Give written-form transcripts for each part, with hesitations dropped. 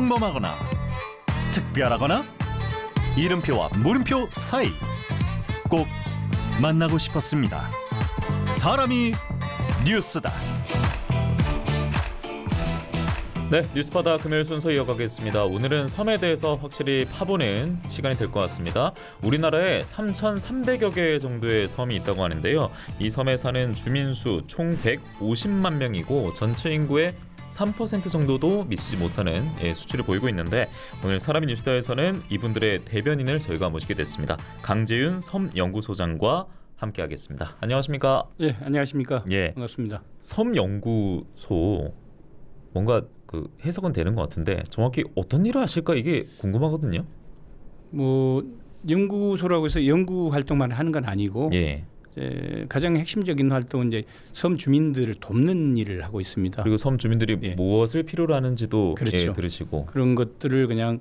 평범하거나 특별하거나 이름표와 물음표 사이 꼭 만나고 싶었습니다. 사람이 뉴스다. 네, 뉴스바다 금요일 순서 이어가겠습니다. 오늘은 섬에 대해서 확실히 파보는 시간이 될 것 같습니다. 우리나라에 3,300여 개 정도의 섬이 있다고 하는데요. 이 섬에 사는 주민수 총 150만 명이고 전체 인구의 3% 정도도 미치지 못하는 수치를 보이고 있는데, 오늘 사람이 뉴스다에서는 이분들의 대변인을 저희가 모시게 됐습니다. 강재윤 섬연구소장과 함께하겠습니다. 안녕하십니까? 예, 안녕하십니까? 예, 반갑습니다. 섬연구소 뭔가 그 해석은 되는 것 같은데 정확히 어떤 일을 하실까 이게 궁금하거든요. 뭐 연구소라고 해서 연구 활동만 하는 건 아니고 예. 이제 가장 핵심적인 활동은 이제 섬 주민들을 돕는 일을 하고 있습니다. 그리고 섬 주민들이 예. 무엇을 필요로 하는지도 그렇죠. 들으시고 그런 것들을 그냥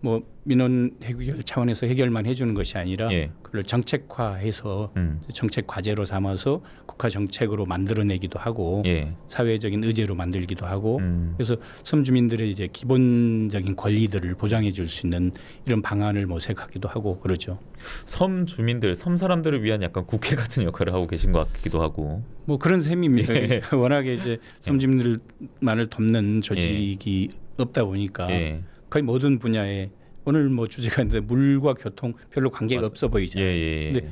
뭐 민원 해결 차원에서 해결만 해주는 것이 아니라 예. 그걸 정책화해서 정책 과제로 삼아서 국가 정책으로 만들어내기도 하고 예. 사회적인 의제로 만들기도 하고 그래서 섬 주민들의 이제 기본적인 권리들을 보장해 줄 수 있는 이런 방안을 모색하기도 하고 그러죠. 섬 주민들, 섬 사람들을 위한 약간 국회 같은 역할을 하고 계신 것 같기도 하고. 뭐 그런 셈입니다. 예. 워낙에 이제 섬 주민들만을 돕는 조직이 없다 보니까 거의 모든 분야에 오늘 뭐 주제가 있는데 물과 교통 별로 관계가 없어 보이잖아요. 근데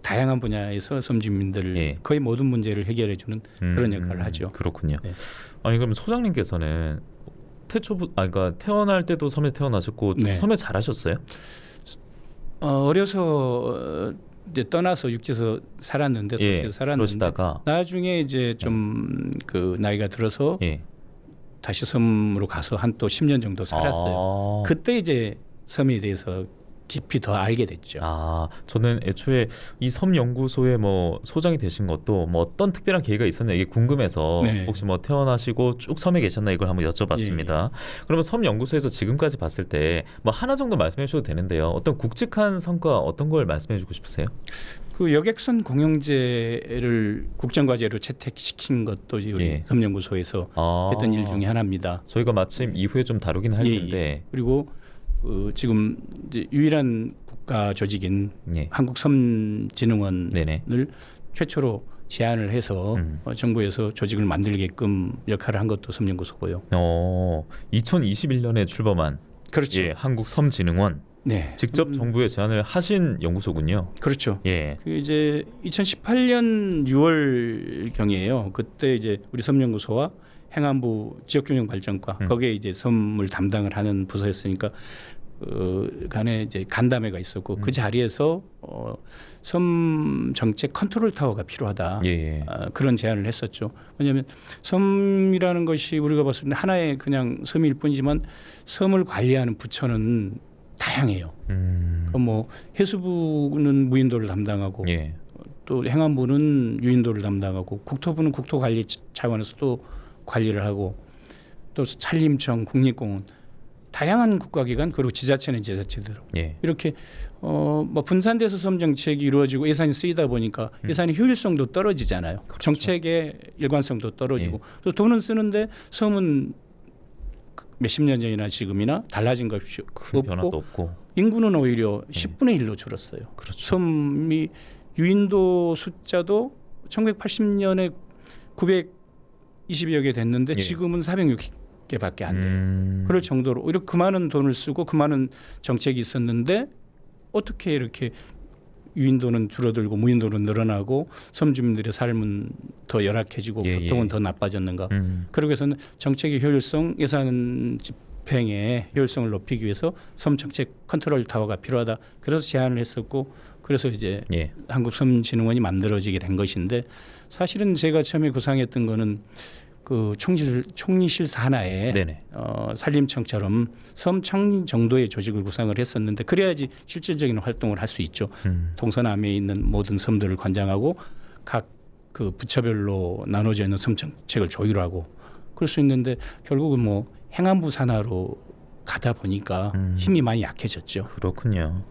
다양한 분야에서 섬 주민들 거의 모든 문제를 해결해 주는 그런 역할을 하죠. 그렇군요. 네. 아니 그럼 소장님께서는 그러니까 태어날 때도 섬에 태어나셨고 좀 네. 섬에 잘하셨어요? 어려서 이제 떠나서 육지에서 살았는데 도시에서 살았는데 그러시다가 나중에 이제 좀 그 나이가 들어서 다시 섬으로 가서 한 또 10년 정도 살았어요. 그때 이제 섬에 대해서 깊이 더 알게 됐죠. 저는 애초에 이 섬연구소의 뭐 소장이 되신 것도 뭐 어떤 특별한 계기가 있었냐 이게 궁금해서 혹시 뭐 태어나시고 쭉 섬에 계셨나 이걸 한번 여쭤봤습니다. 그러면 섬연구소에서 지금까지 봤을 때 뭐 하나 정도 말씀해 주셔도 되는데요. 어떤 굵직한 성과 어떤 걸 말씀해 주고 싶으세요? 그 여객선 공영제를 국정과제로 채택시킨 것도 우리 섬연구소에서 했던 일 중에 하나입니다. 저희가 마침 이후에 좀 다루긴 할 텐데. 그리고 지금 이제 유일한 국가 조직인 한국섬진흥원을 최초로 제안을 해서 정부에서 조직을 만들게끔 역할을 한 것도 섬연구소고요. 2021년에 출범한 그렇죠. 한국섬진흥원. 직접 정부에 제안을 하신 연구소군요. 그렇죠. 그 이제 2018년 6월 경이에요. 그때 이제 우리 섬연구소와 행안부 지역균형발전과 거기에 이제 섬을 담당을 하는 부서였으니까 간에 이제 간담회가 있었고 그 자리에서 섬 정책 컨트롤 타워가 필요하다. 그런 제안을 했었죠. 왜냐하면 섬이라는 것이 우리가 봤을 때 하나의 그냥 섬일 뿐이지만 섬을 관리하는 부처는 다양해요. 뭐 해수부는 무인도를 담당하고 또 행안부는 유인도를 담당하고 국토부는 국토관리 차원에서 또 관리를 하고 또 산림청, 국립공원 다양한 국가기관 그리고 지자체는 지자체대로 이렇게 뭐 분산돼서 섬 정책이 이루어지고 예산이 쓰이다 보니까 예산의 효율성도 떨어지잖아요. 정책의 일관성도 떨어지고 또 돈은 쓰는데 섬은 몇십 년 전이나 지금이나 달라진 것이 큰 변화도 없고 인구는 오히려 10분의 1로 줄었어요. 섬이 유인도 숫자도 1980년에 920여 개 됐는데 지금은 460개밖에 안 돼요. 그럴 정도로 오히려 그 많은 돈을 쓰고 그 많은 정책이 있었는데 어떻게 이렇게 유인도는 줄어들고 무인도는 늘어나고 섬 주민들의 삶은 더 열악해지고 교통은 더 나빠졌는가. 그러기 위해서는 정책의 효율성, 예산 집행의 효율성을 높이기 위해서 섬 정책 컨트롤 타워가 필요하다. 그래서 제안을 했었고 그래서 이제 한국섬진흥원이 만들어지게 된 것인데 사실은 제가 처음에 구상했던 거는 그 총리실사 하나에 산림청처럼 섬청 정도의 조직을 구상을 했었는데 그래야지 실질적인 활동을 할 수 있죠. 동서남에 있는 모든 섬들을 관장하고 각 그 부처별로 나눠져 있는 섬 정책을 조율하고 그럴 수 있는데 결국은 뭐 행안부 산하로 가다 보니까 힘이 많이 약해졌죠. 그렇군요.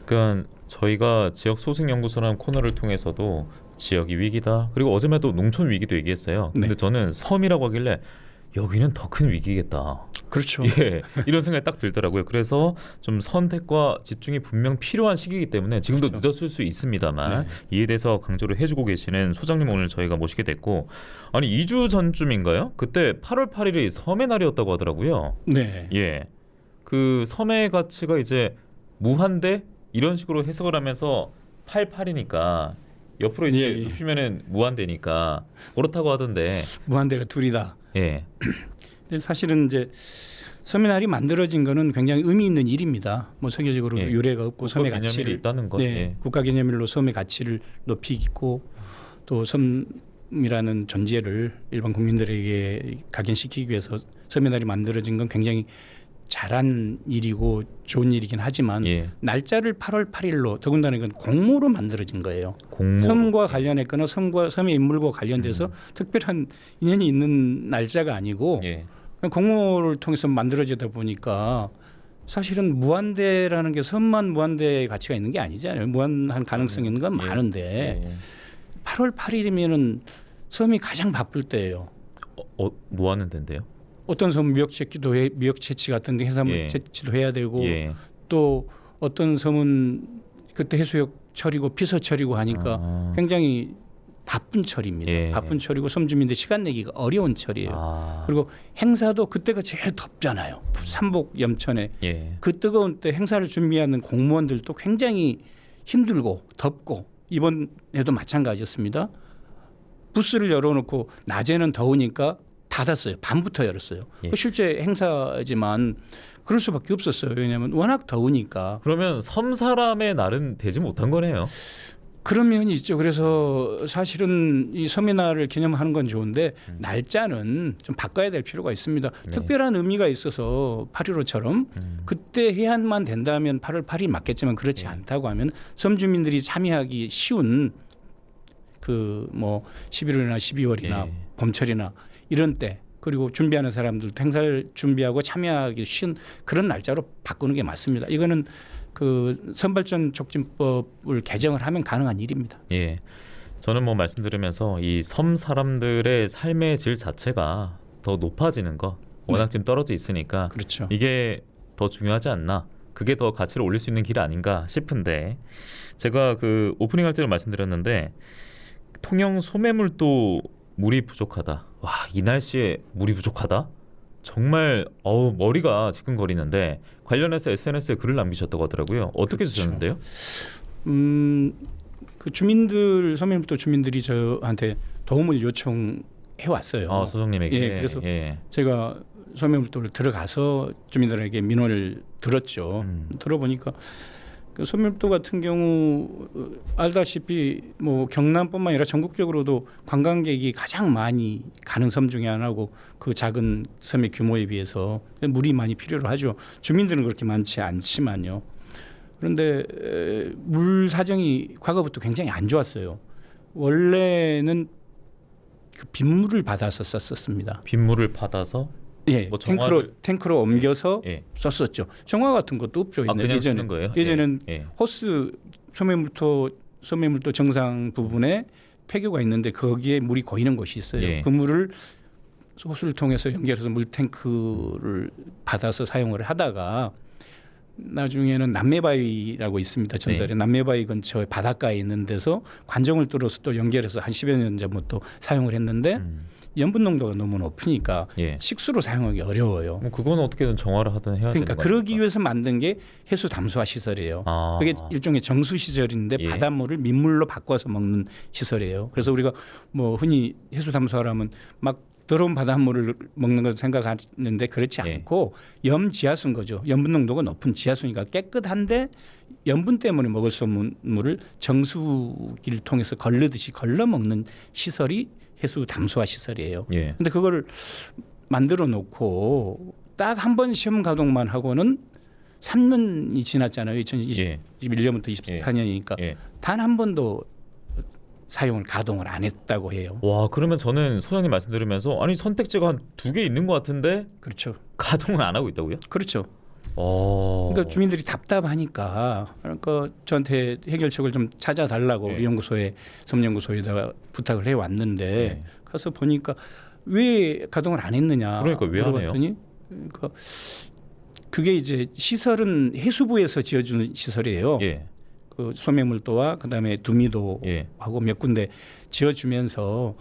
그러니까 저희가 지역 소식연구소라는 코너를 통해서도 지역이 위기다. 그리고 어제에도 농촌 위기도 얘기했어요. 근데 저는 섬이라고 하길래 여기는 더 큰 위기겠다. 그렇죠. 예, 이런 생각이 딱 들더라고요. 그래서 좀 선택과 집중이 분명 필요한 시기이기 때문에 지금도 그렇죠. 늦었을 수 있습니다만 네. 이에 대해서 강조를 해주고 계시는 소장님 오늘 저희가 모시게 됐고, 아니 2주 전쯤인가요? 그때 8월 8일이 섬의 날이었다고 하더라고요. 네. 예, 그 섬의 가치가 이제 무한대 이런 식으로 해석을 하면서 88이니까 옆으로 이제 예, 예. 눕히면은 무한대니까 그렇다고 하던데. 무한대가 둘이다. 예, 근데 사실은 이제 섬의 날이 만들어진 거는 굉장히 의미 있는 일입니다. 뭐 세계적으로 예. 유례가 없고 섬의 개념이 가치를 있다는 것. 네, 예. 국가 기념일로 섬의 가치를 높이고 또 섬이라는 존재를 일반 국민들에게 각인시키기 위해서 섬의 날이 만들어진 건 굉장히 잘한 일이고 좋은 일이긴 하지만 예. 날짜를 8월 8일로 더군다나 이건 공모로 만들어진 거예요. 공모. 섬과 관련했거나 섬의 인물과 관련돼서 특별한 인연이 있는 날짜가 아니고 예. 공모를 통해서 만들어지다 보니까 사실은 무한대라는 게 섬만 무한대의 가치가 있는 게 아니잖아요. 무한한 가능성이 있는 건 예. 많은데 예. 8월 8일이면은 섬이 가장 바쁠 때예요. 뭐 하는 데인데요? 어떤 섬은 미역 채취 같은 데 해산물 예. 채취도 해야 되고 예. 또 어떤 섬은 그때 해수욕 철이고 피서 철이고 하니까 아. 굉장히 바쁜 철입니다. 예. 바쁜 철이고 섬 주민들 시간 내기가 어려운 철이에요. 아. 그리고 행사도 그때가 제일 덥잖아요. 삼복 염천에 예. 그 뜨거운 때 행사를 준비하는 공무원들도 굉장히 힘들고 덥고 이번에도 마찬가지였습니다. 부스를 열어놓고 낮에는 더우니까 닫았어요. 밤부터 열었어요. 예. 그 실제 행사지만 그럴 수밖에 없었어요. 왜냐하면 워낙 더우니까. 그러면 섬 사람의 날은 되지 못한 거네요. 그런 면이 있죠. 그래서 사실은 이 섬의 날을 기념하는 건 좋은데 날짜는 좀 바꿔야 될 필요가 있습니다. 네. 특별한 의미가 있어서 8.15처럼 그때 해안만 된다면 8월 8일 맞겠지만 그렇지 네. 않다고 하면 섬 주민들이 참여하기 쉬운 그 뭐 11월이나 12월이나 예. 봄철이나 이런 때 그리고 준비하는 사람들도 행사를 준비하고 참여하기 쉬운 그런 날짜로 바꾸는 게 맞습니다. 이거는 그 선발전 촉진법을 개정을 하면 가능한 일입니다. 예. 저는 뭐 말씀 들으면서 이 섬 사람들의 삶의 질 자체가 더 높아지는 거 워낙 네. 지금 떨어져 있으니까 그렇죠. 이게 더 중요하지 않나. 그게 더 가치를 올릴 수 있는 길 아닌가 싶은데, 제가 그 오프닝 할 때도 말씀드렸는데 통영 소매물도 물이 부족하다. 와, 이 날씨에 물이 부족하다? 정말 머리가 지끈거리는데 관련해서 SNS에 글을 남기셨다고 하더라고요. 어떻게 그렇죠. 주셨는데요? 그 소매물도 주민들이 저한테 도움을 요청해 왔어요. 아, 소장님에게. 예, 그래서 예. 제가 소매물도를 들어가서 주민들에게 민원을 들었죠. 들어보니까 그 소매물도 같은 경우 알다시피 뭐 경남뿐만 아니라 전국적으로도 관광객이 가장 많이 가는 섬 중에 하나고 그 작은 섬의 규모에 비해서 물이 많이 필요로 하죠. 주민들은 그렇게 많지 않지만요. 그런데 물 사정이 과거부터 굉장히 안 좋았어요. 원래는 그 빗물을 받아서 썼었습니다. 빗물을 받아서 예, 뭐 정화를- 탱크로 옮겨서 예. 썼었죠. 정화 같은 것도 없죠. 아, 그냥 쓰는 거예요? 예전엔 예. 호스 소매물도 정상 부분에 폐교가 있는데 거기에 물이 고이는 곳이 있어요. 예. 그 물을 호스를 통해서 연결해서 물 탱크를 받아서 사용을 하다가 나중에는 남매바위라고 있습니다. 전설에 네. 남매바위 근처에 바닷가에 있는 데서 관정을 뚫어서 또 연결해서 한 10여 년 전부터 사용을 했는데 염분 농도가 너무 높으니까 예. 식수로 사용하기 어려워요. 뭐 그건 어떻게든 정화를 하든 해야 그러니까 되는 거 그러기 아닙니까? 위해서 만든 게 해수 담수화 시설이에요. 아. 그게 일종의 정수 시설인데 예. 바닷물을 민물로 바꿔서 먹는 시설이에요. 그래서 우리가 뭐 흔히 해수 담수화라면 막 더러운 바닷물을 먹는 걸 생각하는데 그렇지 예. 않고 염지하수인 거죠. 염분 농도가 높은 지하수니까 깨끗한데 염분 때문에 먹을 수 없는 물을 정수기를 통해서 걸르듯이 걸러 먹는 시설이 해수 담수화 시설이에요. 예. 근데 그걸 만들어 놓고 딱 한 번 시험 가동만 하고는 3년이 지났잖아요. 2021년부터 24년이니까 예. 단 한 번도 가동을 안 했다고 해요. 와, 그러면 저는 소장님 말씀 들으면서 아니 선택지가 한 2개 있는 것 같은데 그렇죠. 가동을 안 하고 있다고요? 그렇죠. 어. 그러니까 주민들이 답답하니까 그러니까 저한테 해결책을 좀 찾아달라고 예. 우리 연구소에 섬연구소에다가 부탁을 해왔는데 예. 가서 보니까 왜 가동을 안 했느냐 그러니까 왜 안 해요? 물어봤더니 그러니까 그게 이제 시설은 해수부에서 지어주는 시설이에요. 예. 그 소매물도와 그다음에 두미도 예. 하고 몇 군데 지어주면서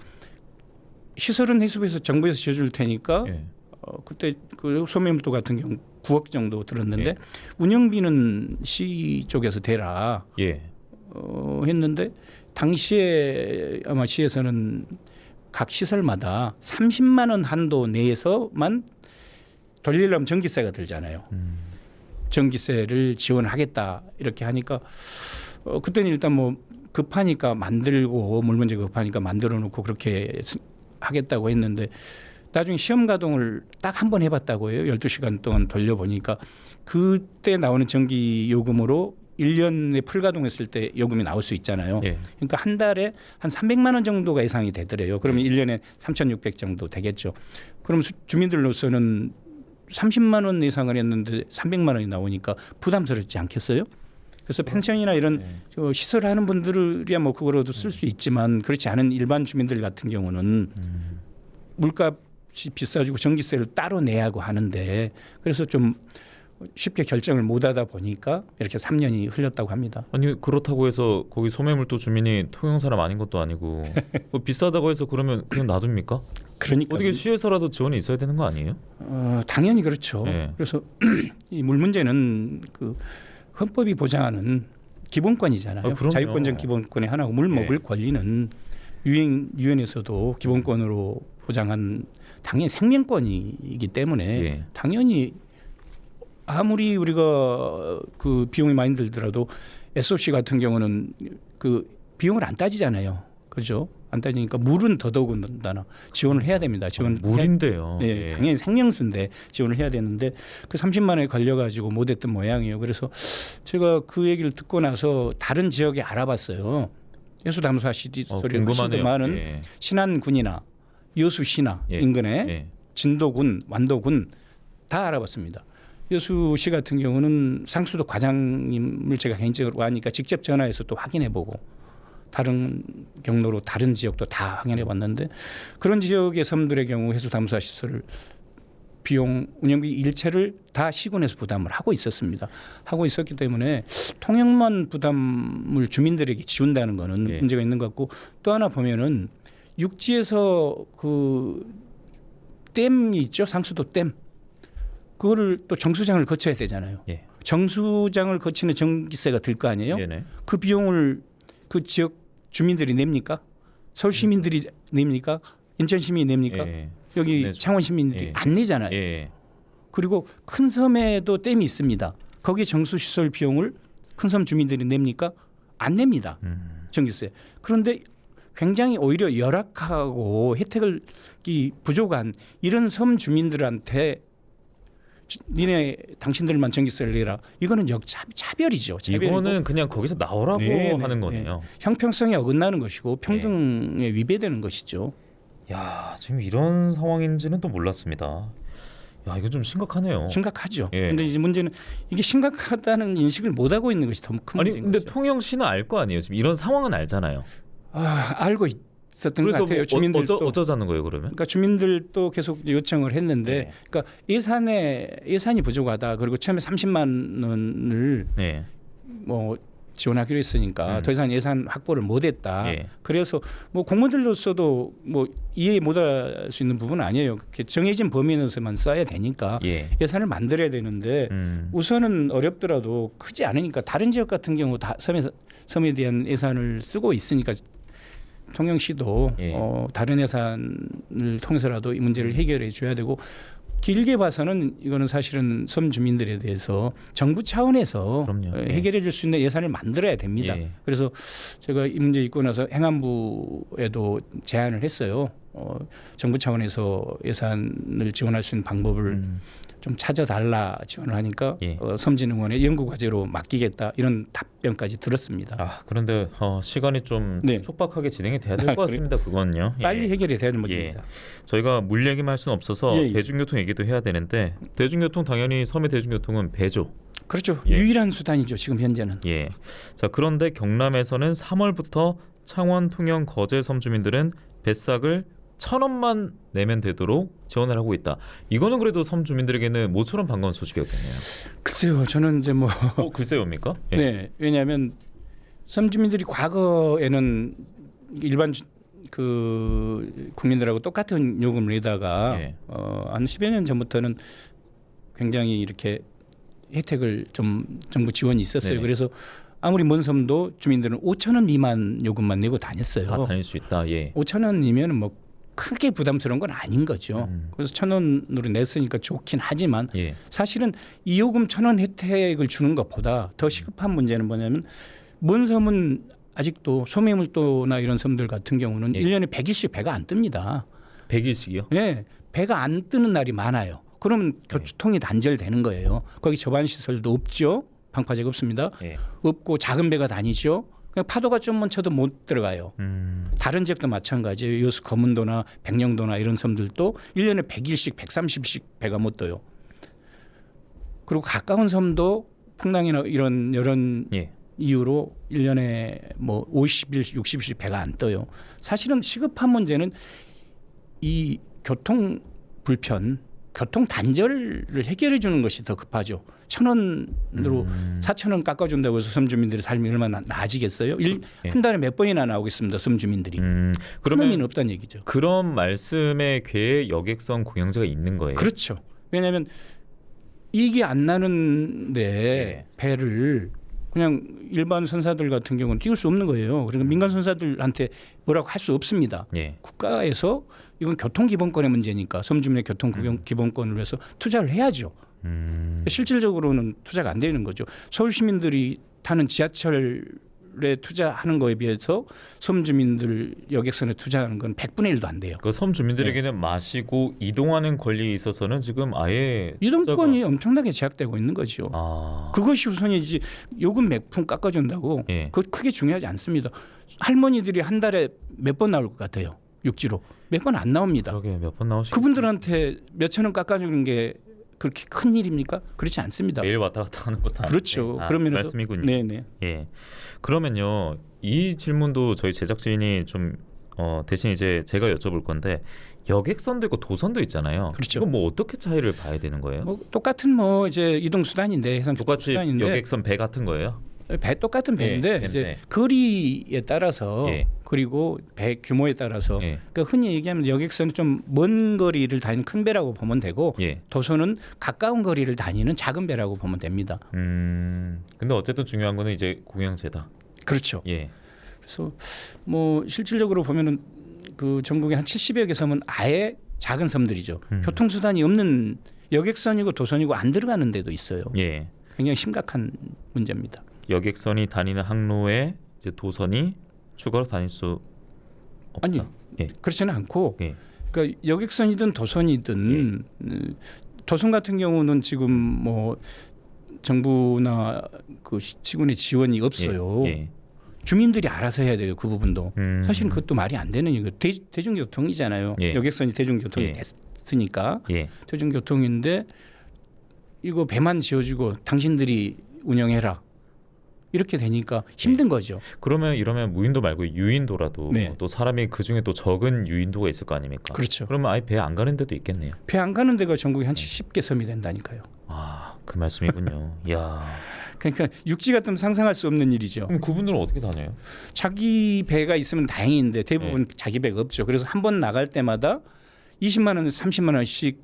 시설은 해수부에서 정부에서 지어줄 테니까 예. 그때 그 소매물도 같은 경우 9억 정도 들었는데 예. 운영비는 시 쪽에서 대라 예. 했는데 당시에 아마 시에서는 각 시설마다 30만 원 한도 내에서만 돌리려면 전기세가 들잖아요. 전기세를 지원하겠다 이렇게 하니까 그때는 일단 뭐 급하니까 만들고 물 문제가 급하니까 만들어 놓고 그렇게 하겠다고 했는데 나중에 시험 가동을 딱 한 번 해봤다고 해요. 12시간 동안 돌려보니까 그때 나오는 전기 요금으로 1년에 풀 가동했을 때 요금이 나올 수 있잖아요. 예. 그러니까 한 달에 한 300만 원 정도가 예상이 되더래요. 그러면 1년에 3,600 정도 되겠죠. 그럼 주민들로서는 30만 원 예상을 했는데 300만 원이 나오니까 부담스럽지 않겠어요? 그래서 펜션이나 이런 시설하는 분들이야 뭐 그거로도 쓸 수 있지만 그렇지 않은 일반 주민들 같은 경우는 물값이 비싸지고 전기세를 따로 내야 하고 하는데 그래서 좀 쉽게 결정을 못하다 보니까 이렇게 3년이 흘렸다고 합니다. 아니 그렇다고 해서 거기 소매물도 주민이 통영 사람 아닌 것도 아니고 뭐 비싸다고 해서 그러면 그냥 놔둡니까? 그러니까 어떻게 시에서라도 지원이 있어야 되는 거 아니에요? 당연히 그렇죠. 네. 그래서 이 물 문제는 그 헌법이 보장하는 기본권이잖아요. 그럼요. 자유권적 기본권의 하나고 물 먹을 권리는 유엔에서도 기본권으로 보장한 당연히 생명권이기 때문에 예. 당연히 아무리 우리가 그 비용이 많이 들더라도 SOC 같은 경우는 그 비용을 안 따지잖아요. 그렇죠? 안 따지니까 물은 더더군다나 지원을 해야 됩니다. 물인데요. 네, 예. 당연히 생명수인데 지원을 해야 되는데 그 30만 원에 걸려가지고 못했던 모양이에요. 그래서 제가 그 얘기를 듣고 나서 다른 지역에 알아봤어요. 해수담수화 시설이 훨씬 더 많은 예. 신안군이나 여수시나 예. 인근에 예. 진도군, 완도군 다 알아봤습니다. 여수시 같은 경우는 상수도 과장님을 제가 개인적으로 아니까 직접 전화해서 또 확인해보고 다른 경로로 다른 지역도 다 확인해봤는데 그런 지역의 섬들의 경우 해수담수화 시설 비용 운영비 일체를 다 시군에서 부담을 하고 있었습니다. 하고 있었기 때문에 통영만 부담을 주민들에게 지운다는 거는 예. 문제가 있는 것 같고 또 하나 보면은 육지에서 그 댐이 있죠. 상수도 댐. 그거를 또 정수장을 거쳐야 되잖아요. 예. 정수장을 거치는 전기세가 들 거 아니에요. 네네. 그 비용을 그 지역 주민들이 냅니까? 서울 시민들이 냅니까? 인천 시민이 냅니까? 예. 여기 내죠. 창원 시민들이 예. 안 내잖아요. 예. 그리고 큰 섬에도 댐이 있습니다. 거기 정수 시설 비용을 큰 섬 주민들이 냅니까? 안 냅니다. 전기세. 그런데 굉장히 오히려 열악하고 혜택이 부족한 이런 섬 주민들한테 당신들만 전기세를 내라. 이거는 차별이죠. 이거는 그냥 거기서 나오라고 네, 하는 네, 거네요. 형평성에 어긋나는 것이고 평등에 위배되는 것이죠. 야, 지금 이런 상황인지는 또 몰랐습니다. 야, 이거 좀 심각하네요. 심각하죠. 예. 근데 이제 문제는 이게 심각하다는 인식을 못 하고 있는 것이 더 큰 아니 문제인 근데 거죠. 통영시는 알 거 아니에요. 지금 이런 상황은 알잖아요. 알고 있었던 것 그래서 같아요. 뭐 주민들도. 어쩌자는 거예요, 그러면? 그러니까 주민들도 계속 요청을 했는데, 네. 그러니까 예산이 부족하다. 그리고 처음에 30만 원을 네. 뭐 지원하기로 했으니까 더 이상 예산 확보를 못했다. 예. 그래서 뭐 공무원들로서도 뭐 이해 못할 수 있는 부분은 아니에요. 정해진 범위 내에서만 써야 되니까 예. 예산을 만들어야 되는데 우선은 어렵더라도 크지 않으니까 다른 지역 같은 경우 다 섬에 대한 예산을 쓰고 있으니까 통영시도 예. 다른 예산을 통해서라도 이 문제를 해결해 줘야 되고 길게 봐서는 이거는 사실은 섬 주민들에 대해서 정부 차원에서 그럼요. 예. 해결해 줄 수 있는 예산을 만들어야 됩니다. 예. 그래서 제가 이 문제 있고 나서 행안부에도 제안을 했어요. 정부 차원에서 예산을 지원할 수 있는 방법을 좀 찾아달라 지원을 하니까 예. 섬진흥원에 연구과제로 맡기겠다 이런 답변까지 들었습니다. 아, 그런데 시간이 좀 네. 촉박하게 진행이 돼야 될 것 같습니다. 그건요. 예. 빨리 해결이 되는 문제입니다. 저희가 물 얘기만 할 수는 없어서 예, 예. 대중교통 얘기도 해야 되는데 대중교통 당연히 섬의 대중교통은 배죠. 그렇죠. 예. 유일한 수단이죠. 지금 현재는. 예. 자, 그런데 경남에서는 3월부터 창원, 통영, 거제 섬 주민들은 뱃삭을 1,000원만 내면 되도록 지원을 하고 있다. 이거는 그래도 섬 주민들에게는 모처럼 반가운 소식이었겠네요. 글쎄요, 저는 이제 뭐 글쎄요입니까? 예. 네, 왜냐하면 섬 주민들이 과거에는 일반 그 국민들하고 똑같은 요금을 내다가 예. 한 10여 년 전부터는 굉장히 이렇게 혜택을 좀 정부 지원이 있었어요. 네네. 그래서 아무리 먼 섬도 주민들은 5,000원 미만 요금만 내고 다녔어요. 다 다닐 수 있다. 예. 5,000원이면 뭐 크게 부담스러운 건 아닌 거죠. 그래서 1,000원으로 냈으니까 좋긴 하지만 예. 사실은 이 요금 1,000원 혜택을 주는 것보다 더 시급한 문제는 뭐냐면 먼 섬은 아직도 소매물도나 이런 섬들 같은 경우는 예. 1년에 100일씩 배가 안 뜹니다. 100일씩이요? 예, 배가 안 뜨는 날이 많아요. 그러면 교통이 단절되는 거예요. 거기 저반 시설도 없죠. 방파제가 없습니다. 예. 없고 작은 배가 다니죠. 그냥 파도가 좀만 쳐도 못 들어가요. 다른 지역도 마찬가지예요. 요수 거문도나 백령도나 이런 섬들도 1년에 100일씩 130일씩 배가 못 떠요. 그리고 가까운 섬도 풍랑이나 이런 예. 이유로 1년에 뭐 50일, 60일씩 배가 안 떠요. 사실은 시급한 문제는 이 교통 불편, 교통 단절을 해결해 주는 것이 더 급하죠. 1,000원으로 4,000원 깎아준다고 해서 섬 주민들의 삶이 얼마나 나아지겠어요? 예. 한 달에 몇 번이나 나오겠습니다. 섬 주민들이. 큰 그러면 의미는 없다는 얘기죠. 그런 말씀에 괴 여객선 공영제가 있는 거예요. 그렇죠. 왜냐하면 이익이 안 나는데 예. 배를 그냥 일반 선사들 같은 경우는 띄울 수 없는 거예요. 그러니까 민간 선사들한테 뭐라고 할 수 없습니다. 예. 국가에서 이건 교통기본권의 문제니까 섬주민의 교통기본권을 위해서 투자를 해야죠. 실질적으로는 투자가 안 되는 거죠. 서울 시민들이 타는 지하철에 투자하는 거에 비해서 섬 주민들 여객선에 투자하는 건 100분의 1도 안 돼요. 그 섬 주민들에게는 마시고 이동하는 권리에 있어서는 지금 아예 이동권이 투자가- 엄청나게 제약되고 있는 거죠. 아. 그것이 우선이지. 요금 몇 푼 깎아준다고 예. 그거 크게 중요하지 않습니다. 할머니들이 한 달에 몇 번 나올 것 같아요. 육지로 몇 번 안 나옵니다. 그러게 몇 번 나오시고 그분들한테 몇천 원 깎아주는 게 그렇게 큰 일입니까? 그렇지 않습니다. 매일 왔다 갔다 하는 것도 아닌데. 그렇죠. 아, 그러면서 말씀이군요. 네네. 예. 그러면요 이 질문도 저희 제작진이 좀 대신 이제 제가 여쭤볼 건데 여객선도 있고 도선도 있잖아요. 그렇죠. 이건 뭐 어떻게 차이를 봐야 되는 거예요? 뭐 똑같은 뭐 이제 이동 수단인데 해상 똑같이 수단인데 여객선 배 같은 거예요? 배 똑같은 배인데 예, 이제 네. 거리에 따라서 예. 그리고 배 규모에 따라서 예. 그러니까 흔히 얘기하면 여객선은 좀 먼 거리를 다니는 큰 배라고 보면 되고 예. 도선은 가까운 거리를 다니는 작은 배라고 보면 됩니다. 근데 어쨌든 중요한 거는 이제 공영제다. 그렇죠. 예. 그래서 뭐 실질적으로 보면은 그 전국에 한 70여 개 섬은 아예 작은 섬들이죠. 교통수단이 없는 여객선이고 도선이고 안 들어가는 데도 있어요. 예. 굉장히 심각한 문제입니다. 여객선이 다니는 항로에 이제 도선이 추가로 다닐 수 없다. 아니 예. 그렇지는 않고 예. 그러니까 여객선이든 도선이든 도선 같은 경우는 지금 뭐 정부나 그 시군의 지원이 없어요. 예. 예. 주민들이 알아서 해야 돼요. 그 부분도. 사실은 그것도 말이 안 되는 이거 대중교통이잖아요. 예. 여객선이 대중교통이 예. 됐으니까 예. 대중교통인데 이거 배만 지어주고 당신들이 운영해라 이렇게 되니까 힘든 거죠. 그러면 이러면 무인도 말고 유인도라도 네. 또 사람이 그 중에 또 적은 유인도가 있을 거 아닙니까? 그렇죠. 그러면 아예 배 안 가는 데도 있겠네요. 배 안 가는 데가 전국에 한 70개 섬이 된다니까요. 아, 그 말씀이군요. 야. 그러니까 육지 같으면 상상할 수 없는 일이죠. 그럼 그분들은 어떻게 다녀요? 자기 배가 있으면 다행인데 대부분 자기 배가 없죠. 그래서 한 번 나갈 때마다 20만 원, 30만 원씩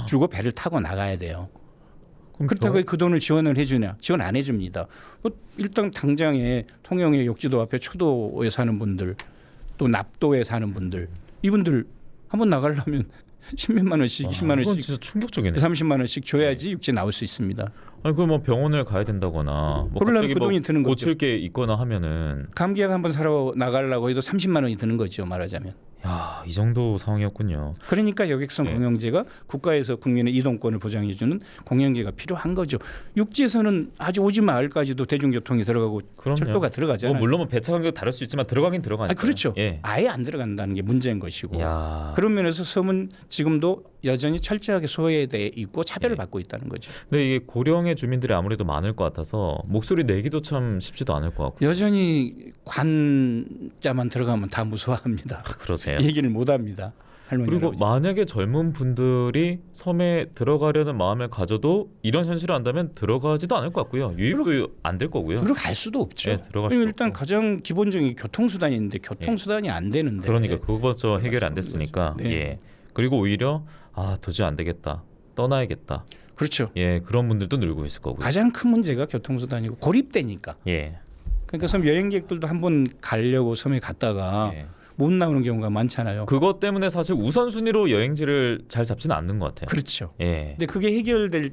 주고 배를 타고 나가야 돼요. 그럼 그렇다고 그 돈을 지원을 해주냐? 지원 안 해줍니다. 일단 당장에 통영의 욕지도 앞에 초도에 사는 분들, 또 납도에 사는 분들, 이분들 한 번 나가려면 10몇만 원씩, 20만 이건 원씩, 진짜 충격적이네. 30만 원씩 줘야지 육지 나올 수 있습니다. 아니 그뭐 병원을 가야 된다거나 뭐 그러려면 갑자기 그 돈이 드는 거죠. 고칠 게 있거나 하면은 감기약 한번 사러 나가려고 해도 30만 원이 드는 거죠. 말하자면. 야, 이 정도 상황이었군요. 그러니까 여객선 네. 공영제가 국가에서 국민의 이동권을 보장해주는 공영제가 필요한 거죠. 육지에서는 아주 오지 마을까지도 대중교통이 들어가고 그럼요. 철도가 들어가잖아요. 뭐 물론 뭐 배차 간격 다를 수 있지만 들어가긴 들어가니까. 그렇죠. 예. 아예 안 들어간다는 게 문제인 것이고. 야. 그런 면에서 섬은 지금도 여전히 철저하게 소외돼 있고 차별을 예. 받고 있다는 거죠. 근데 이게 고령의 주민들이 아무래도 많을 것 같아서 목소리 내기도 참 쉽지도 않을 것 같고. 여전히 관자만 들어가면 다 무서워합니다. 그러세요? 얘기를 못합니다. 할머니 그리고 할아버지. 만약에 젊은 분들이 섬에 들어가려는 마음을 가져도 이런 현실을 안다면 들어가지도 않을 것 같고요. 유입도 안 될 거고요. 들어갈 수도 없죠. 네, 들어갈 왜냐면 수도 일단 없고. 가장 기본적인 교통수단인데 교통수단이 안 되는데. 그러니까 그거부터 해결이 안 됐으니까. 네. 예. 그리고 오히려 도저히 안 되겠다. 떠나야겠다. 그렇죠. 예, 그런 분들도 늘고 있을 거고요. 가장 큰 문제가 교통수단이고 고립되니까. 예. 그러니까 섬 여행객들도 한번 가려고 섬에 갔다가 예. 못 나오는 경우가 많잖아요. 그것 때문에 사실 우선순위로 여행지를 잘 잡지는 않는 것 같아요. 그렇죠. 예. 근데 그게 해결될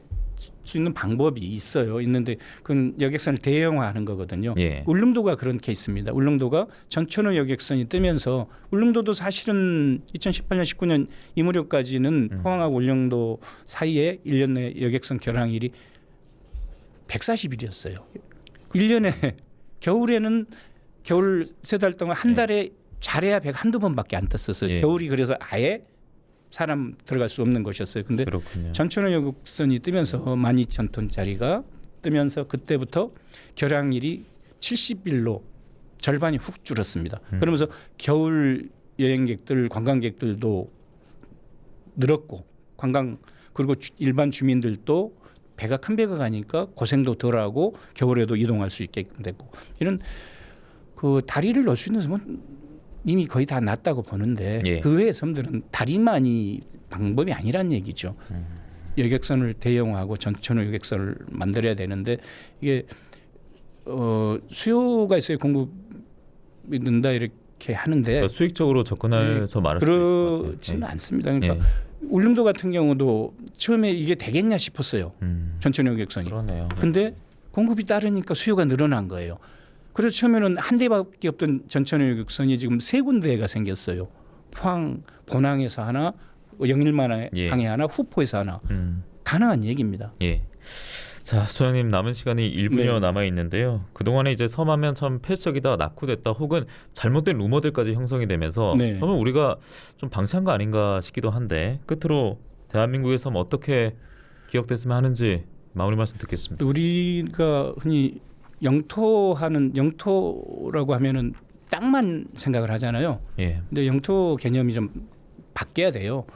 수 있는 방법이 있어요. 있는데 그건 여객선을 대형화하는 거거든요. 예. 울릉도가 그런 케이스입니다. 울릉도가 전천후 여객선이 뜨면서 울릉도도 사실은 2018년 19년 이 무렵까지는 포항하고 울릉도 사이에 1년 내 여객선 결항일이 140일이었어요. 1년에 겨울에는 겨울 3달 동안 한 달에 잘해야 101~2번밖에 안 떴었어요. 예. 겨울이 그래서 아예 사람 들어갈 수 없는 것이었어요. 근데 그렇군요. 전천후 여객선이 뜨면서 12,000톤짜리가 뜨면서 그때부터 결항일이 70일로 절반이 훅 줄었습니다. 그러면서 겨울 여행객들, 관광객들도 늘었고 그리고 일반 주민들도 큰 배가 가니까 고생도 덜하고 겨울에도 이동할 수 있게끔 됐고 이런 그 다리를 넣을 수 있는 섬은 이미 거의 다 났다고 보는데 예. 그 외의 섬들은 다리만이 방법이 아니란 얘기죠. 여객선을 대형화하고 전천후 여객선을 만들어야 되는데 이게 수요가 있어야 공급이 는다 이렇게 하는데 그러니까 수익적으로 접근해서 말할 수 있을 것 같아요. 그렇지는 않습니다. 그러니까 예. 울릉도 같은 경우도 처음에 이게 되겠냐 싶었어요. 전천후 여객선이. 그러네요. 근데 공급이 따르니까 수요가 늘어난 거예요. 그래서 처음에는 한 대밖에 없던 전천후 여객선이 지금 3군데가 생겼어요. 포항 본항에서 하나, 영일만 예. 항에 하나, 후포에서 하나. 가능한 얘기입니다. 예. 자, 소장님 남은 시간이 1분여 네. 남아 있는데요. 그동안에 이제 섬하면 참 폐쇄적이다, 낙후됐다, 혹은 잘못된 루머들까지 형성이 되면서 네. 섬은 우리가 좀 방치한 거 아닌가 싶기도 한데 끝으로 대한민국의 섬 어떻게 기억됐으면 하는지 마무리 말씀 듣겠습니다. 우리가 흔히 영토라고 하면은 땅만 생각을 하잖아요. 예. 근데 영토 개념이 좀 바뀌어야 돼요.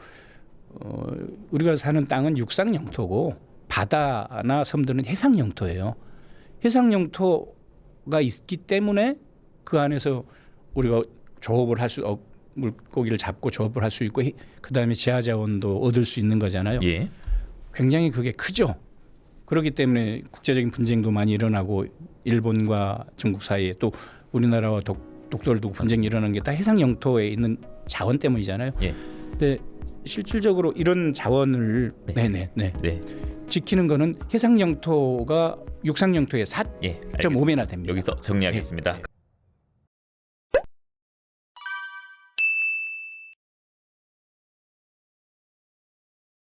우리가 사는 땅은 육상 영토고 바다나 섬들은 해상 영토예요. 해상 영토가 있기 때문에 그 안에서 우리가 조업을 할 수 물고기를 잡고 조업을 할 수 있고 그다음에 지하 자원도 얻을 수 있는 거잖아요. 예. 굉장히 그게 크죠. 그렇기 때문에 국제적인 분쟁도 많이 일어나고 일본과 중국 사이에 또 우리나라와 독도를 두고 분쟁이 일어나는 게 다 해상 영토에 있는 자원 때문이잖아요. 예. 근데 실질적으로 이런 자원을 네. 지키는 거는 해상 영토가 육상 영토의 예. 4.5배나 됩니다. 여기서 정리하겠습니다. 네.